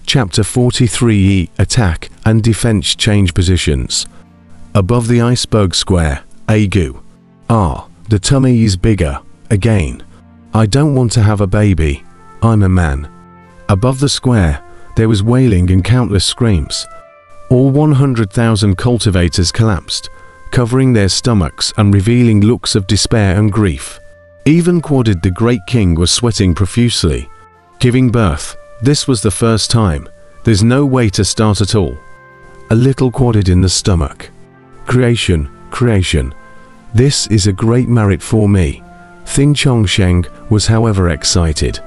Chapter 43E Attack and Defense Change Positions. Above the iceberg square, Agu. The tummy is bigger, again. I don't want to have a baby, I'm a man. Above the square, there was wailing and countless screams. All 100,000 cultivators collapsed, covering their stomachs and revealing looks of despair and grief. Even Quadid the Great King was sweating profusely. Giving birth, this was the first time. There's no way to start at all. A little Quadid in the stomach. Creation, creation. This is a great merit for me. Thing Chongsheng was however excited.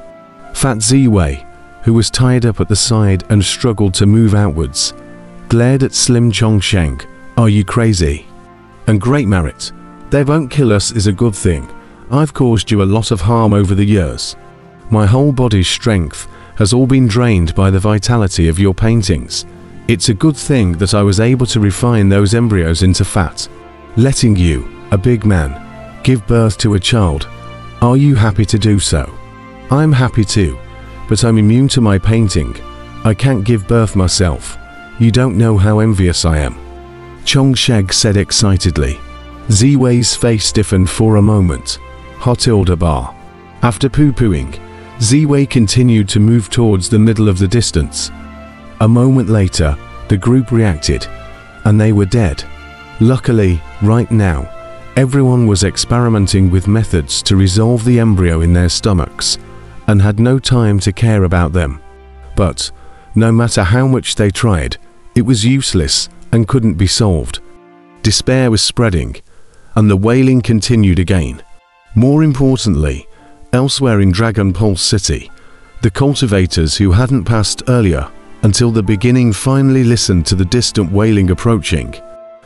Fat Ziwei, who was tied up at the side and struggled to move outwards, glared at Slim Chongsheng. Are you crazy? And great merit. They won't kill us is a good thing. I've caused you a lot of harm over the years. My whole body's strength has all been drained by the vitality of your paintings. It's a good thing that I was able to refine those embryos into fat, letting you, a big man, give birth to a child. Are you happy to do so? I'm happy too, but I'm immune to my painting. I can't give birth myself. You don't know how envious I am. Chongsheng said excitedly. Ziwei's face stiffened for a moment. Hotilda bar. After poo-pooing, Ziwei continued to move towards the middle of the distance. A moment later, the group reacted, and they were dead. Luckily, right now, everyone was experimenting with methods to resolve the embryo in their stomachs, and had no time to care about them. But, no matter how much they tried, it was useless and couldn't be solved. Despair was spreading, and the wailing continued again. More importantly, elsewhere in Dragon Pulse City, the cultivators who hadn't passed earlier until the beginning finally listened to the distant wailing approaching.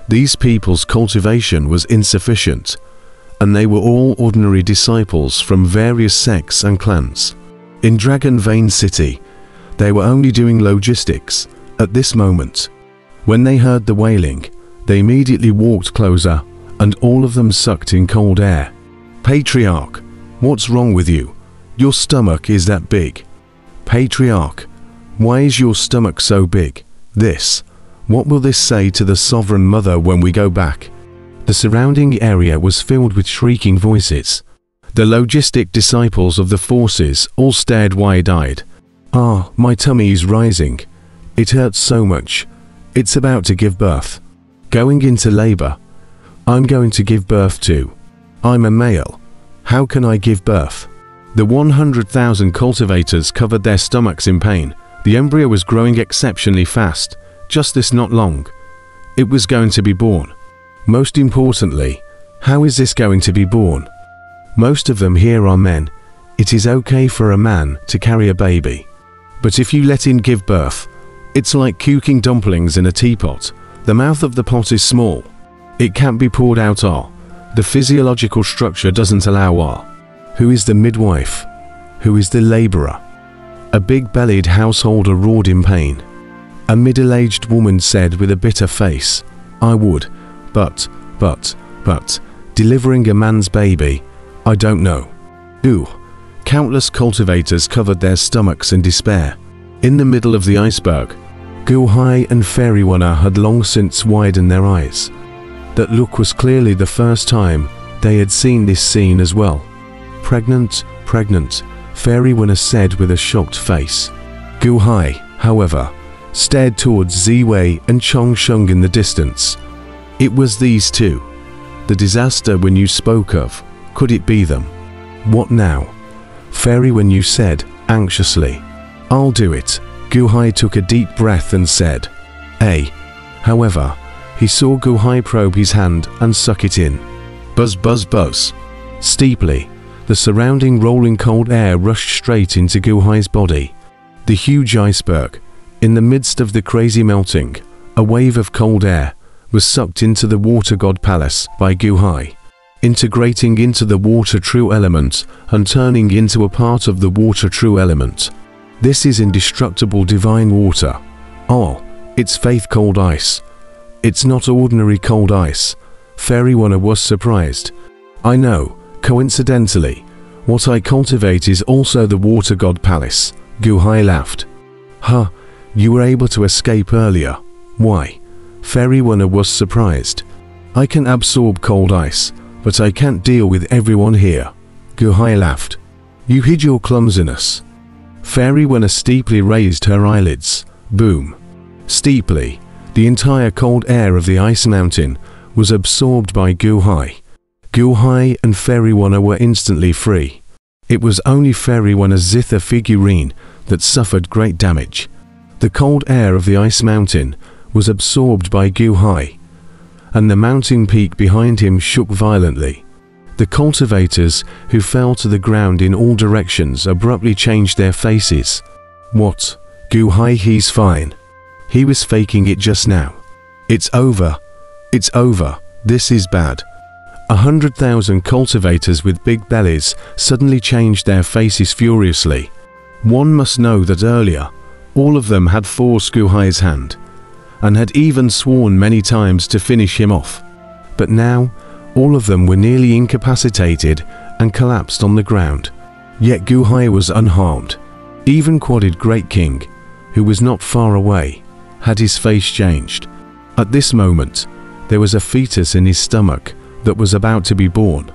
These people's cultivation was insufficient, and they were all ordinary disciples from various sects and clans. In Dragon Vein City, they were only doing logistics at this moment. When they heard the wailing, they immediately walked closer, and all of them sucked in cold air. Patriarch, what's wrong with you? Your stomach is that big. Patriarch, why is your stomach so big? What will this say to the Sovereign Mother when we go back? The surrounding area was filled with shrieking voices. The logistic disciples of the forces all stared wide-eyed. My tummy is rising. It hurts so much. It's about to give birth. Going into labor. I'm going to give birth too. I'm a male. How can I give birth? The 100,000 cultivators covered their stomachs in pain. The embryo was growing exceptionally fast. Just this not long. It was going to be born. Most importantly, how is this going to be born? Most of them here are men. It is okay for a man to carry a baby. But if you let him give birth, it's like cooking dumplings in a teapot. The mouth of the pot is small. It can't be poured out. The physiological structure doesn't allow. Who is the midwife? Who is the laborer? A big-bellied householder roared in pain. A middle-aged woman said with a bitter face, I would, but, delivering a man's baby, I don't know. Countless cultivators covered their stomachs in despair. In the middle of the iceberg, Guhai and Fairy Winner had long since widened their eyes. That look was clearly the first time they had seen this scene as well. Pregnant, Fairy Winner said with a shocked face. Guhai, however, stared towards Ziwei and Chongsheng in the distance. It was these two. The disaster when you spoke of, could it be them? What now? Fairy Winner said, anxiously. I'll do it. Guhai took a deep breath and said, However, he saw Guhai probe his hand and suck it in. Buzz, buzz, buzz. Steeply, the surrounding rolling cold air rushed straight into Guhai's body. The huge iceberg, in the midst of the crazy melting, a wave of cold air, was sucked into the water god palace by Guhai, integrating into the water true element and turning into a part of the water true element. This is indestructible divine water. It's faith cold ice. It's not ordinary cold ice. Fairy Winner was surprised. I know, coincidentally, what I cultivate is also the water god palace. Guhai laughed. You were able to escape earlier. Why? Fairy Winner was surprised. I can absorb cold ice, but I can't deal with everyone here. Gu Hai laughed. You hid your clumsiness. Fairy Winner steeply raised her eyelids. Boom. Steeply, the entire cold air of the ice mountain was absorbed by Gu Hai. Gu Hai and Fairy Winner were instantly free. It was only Fairy Winner's zither figurine that suffered great damage. The cold air of the ice mountain was absorbed by Gu Hai, and the mountain peak behind him shook violently. The cultivators, who fell to the ground in all directions, abruptly changed their faces. What? Gu Hai, he's fine. He was faking it just now. It's over. It's over. This is bad. 100,000 cultivators with big bellies suddenly changed their faces furiously. One must know that earlier, all of them had forced Gu Hai's hand, and had even sworn many times to finish him off. But now, all of them were nearly incapacitated and collapsed on the ground. Yet Gu Hai was unharmed. Even Quadded Great King, who was not far away, had his face changed. At this moment, there was a fetus in his stomach that was about to be born.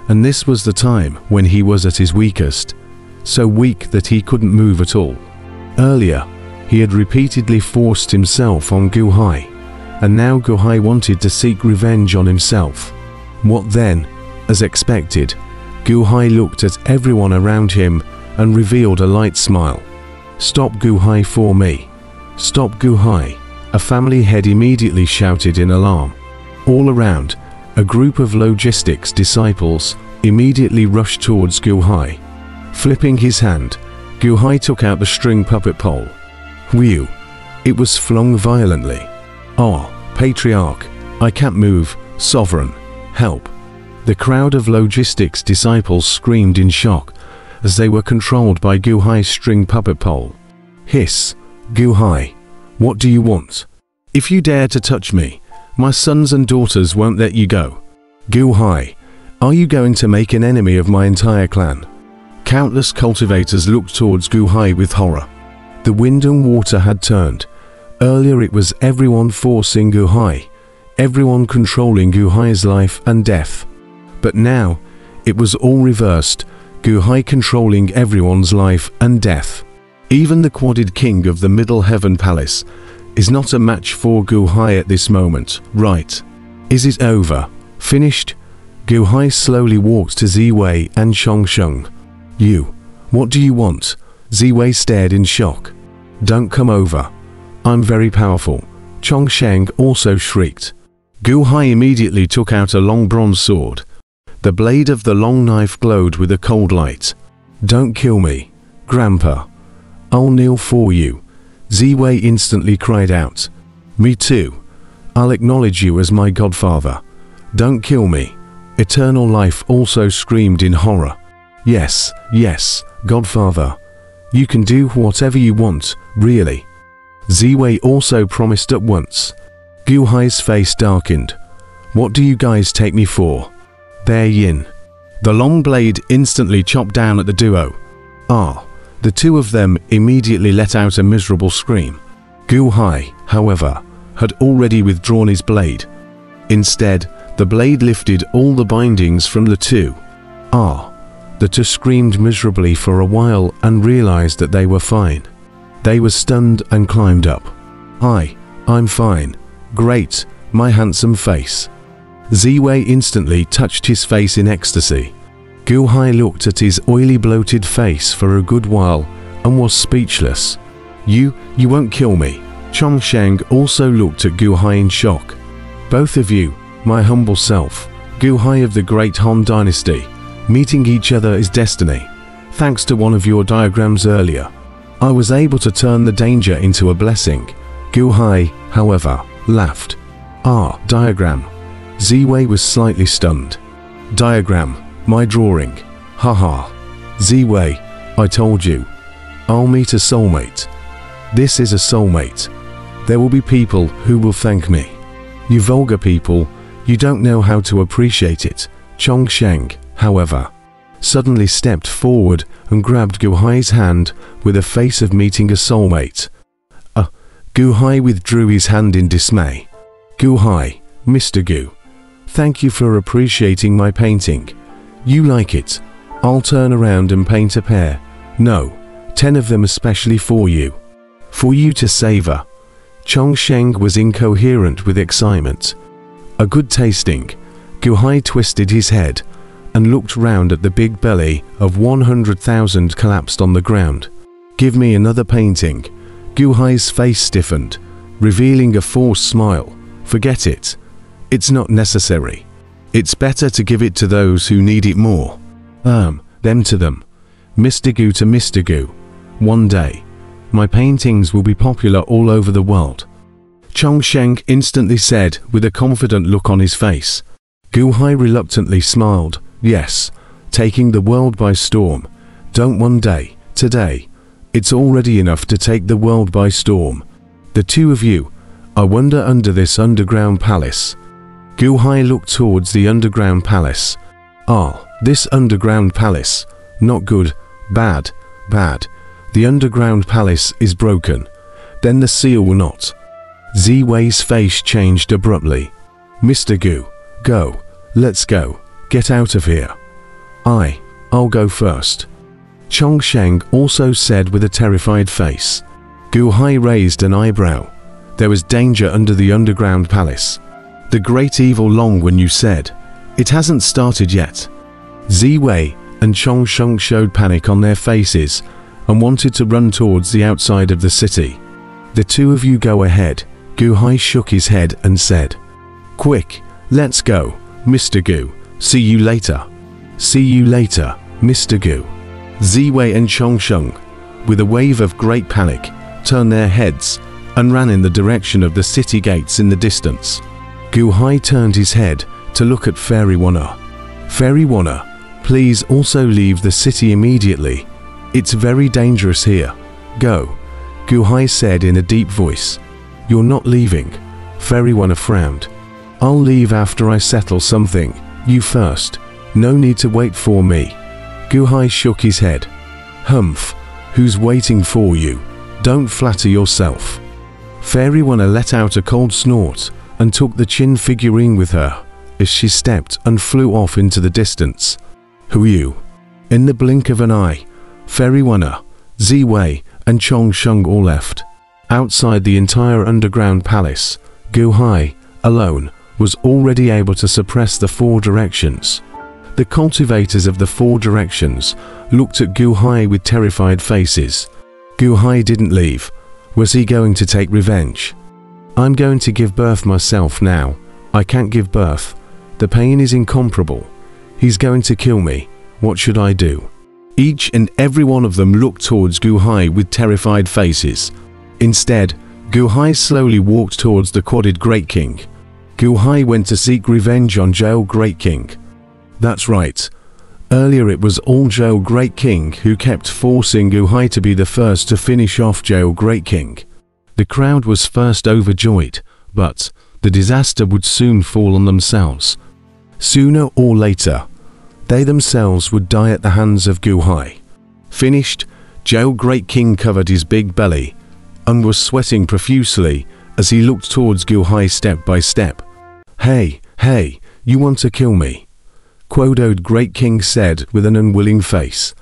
And this was the time when he was at his weakest, so weak that he couldn't move at all. Earlier, he had repeatedly forced himself on Gu Hai, and now Gu Hai wanted to seek revenge on himself. What then? As expected, Gu Hai looked at everyone around him and revealed a light smile. Stop Gu Hai for me. Stop Gu Hai, a family head immediately shouted in alarm. All around, a group of logistics disciples immediately rushed towards Gu Hai. Flipping his hand, Gu Hai took out the string puppet pole. Whew! It was flung violently. Ah, Patriarch, I can't move, Sovereign, help! The crowd of logistics disciples screamed in shock as they were controlled by Gu Hai's string puppet pole. Hiss! Gu Hai, what do you want? If you dare to touch me, my sons and daughters won't let you go. Gu Hai, are you going to make an enemy of my entire clan? Countless cultivators looked towards Gu Hai with horror. The wind and water had turned. Earlier it was everyone forcing Gu Hai, everyone controlling Gu Hai's life and death. But now, it was all reversed, Gu Hai controlling everyone's life and death. Even the Quadded King of the Middle Heaven Palace is not a match for Gu Hai at this moment, right? Is it over? Finished? Gu Hai slowly walked to Ziwei and Chongsheng. You, what do you want? Ziwei stared in shock. Don't come over. I'm very powerful. Chongsheng also shrieked. Gu Hai immediately took out a long bronze sword. The blade of the long knife glowed with a cold light. Don't kill me, Grandpa. I'll kneel for you. Ziwei instantly cried out. Me too. I'll acknowledge you as my godfather. Don't kill me. Eternal Life also screamed in horror. Yes, yes, Godfather. You can do whatever you want, really. Ziwei also promised at once. Gu Hai's face darkened. What do you guys take me for? There Yin. The long blade instantly chopped down at the duo. Ah, the two of them immediately let out a miserable scream. Gu Hai, however, had already withdrawn his blade. Instead, the blade lifted all the bindings from the two. Ah, the two screamed miserably for a while and realized that they were fine. They were stunned and climbed up. Hi, I'm fine. Great, my handsome face. Ziwei instantly touched his face in ecstasy. Gu Hai looked at his oily bloated face for a good while and was speechless. You won't kill me. Chongsheng also looked at Gu Hai in shock. Both of you, my humble self, Gu Hai of the Great Han Dynasty, meeting each other is destiny. Thanks to one of your diagrams earlier, I was able to turn the danger into a blessing. Gu Hai, however, laughed. Ah, diagram. Ziwei was slightly stunned. Diagram, my drawing. Haha. Ziwei, I told you. I'll meet a soulmate. This is a soulmate. There will be people who will thank me. You vulgar people, you don't know how to appreciate it. Chongsheng, however, suddenly stepped forward and grabbed Gu Hai's hand with a face of meeting a soulmate. Gu Hai withdrew his hand in dismay. Gu Hai, Mr. Gu, thank you for appreciating my painting. You like it? I'll turn around and paint a pair. No, 10 of them especially for you. For you to savor. Chongsheng was incoherent with excitement. A good tasting. Gu Hai twisted his head and looked round at the big belly of 100,000 collapsed on the ground. Give me another painting. Gu Hai's face stiffened, revealing a forced smile. Forget it. It's not necessary. It's better to give it to those who need it more. Them to them. Mr. Gu to Mr. Gu. One day, my paintings will be popular all over the world. Chongsheng instantly said with a confident look on his face. Gu Hai reluctantly smiled. Yes, taking the world by storm. Don't one day, today. It's already enough to take the world by storm. The two of you, I wonder under this underground palace. Gu Hai looked towards the underground palace. Ah, this underground palace. Not good, bad, bad. The underground palace is broken. Then the seal will not. Ziwei's face changed abruptly. Mr. Gu, go. Let's go. Get out of here. I'll go first. Chongsheng also said with a terrified face. Gu Hai raised an eyebrow. There was danger under the underground palace. The great evil Long when you said. It hasn't started yet. Ziwei and Chongsheng showed panic on their faces and wanted to run towards the outside of the city. The two of you go ahead. Gu Hai shook his head and said. Quick, let's go, Mr. Gu. See you later. See you later, Mr. Gu. Ziwei and Chongsheng, with a wave of great panic, turned their heads and ran in the direction of the city gates in the distance. Gu Hai turned his head to look at Fairy Wanna. Fairy Wanna, please also leave the city immediately. It's very dangerous here. Go, Gu Hai said in a deep voice. You're not leaving. Fairy Wanna frowned. I'll leave after I settle something. You first. No need to wait for me. Gu Hai shook his head. Humph, who's waiting for you? Don't flatter yourself. Fairy Wanna let out a cold snort and took the Qin figurine with her as she stepped and flew off into the distance. Who are you? In the blink of an eye, Fairy Wanna, Ziwei and Chongsheng all left. Outside the entire underground palace, Gu Hai, alone, was already able to suppress the four directions. The cultivators of the four directions looked at Gu Hai with terrified faces. Gu Hai didn't leave. Was he going to take revenge? I'm going to give birth myself now. I can't give birth. The pain is incomparable. He's going to kill me. What should I do? Each and every one of them looked towards Gu Hai with terrified faces. Instead, Gu Hai slowly walked towards the quadded Great King. Gu Hai went to seek revenge on Zhou Great King. That's right. Earlier it was all Zhou Great King who kept forcing Gu Hai to be the first to finish off Zhou Great King. The crowd was first overjoyed, but the disaster would soon fall on themselves. Sooner or later, they themselves would die at the hands of Gu Hai. Finished, Zhou Great King covered his big belly and was sweating profusely as he looked towards Gu Hai step by step. Hey, you want to kill me? Quodoed Great King said with an unwilling face.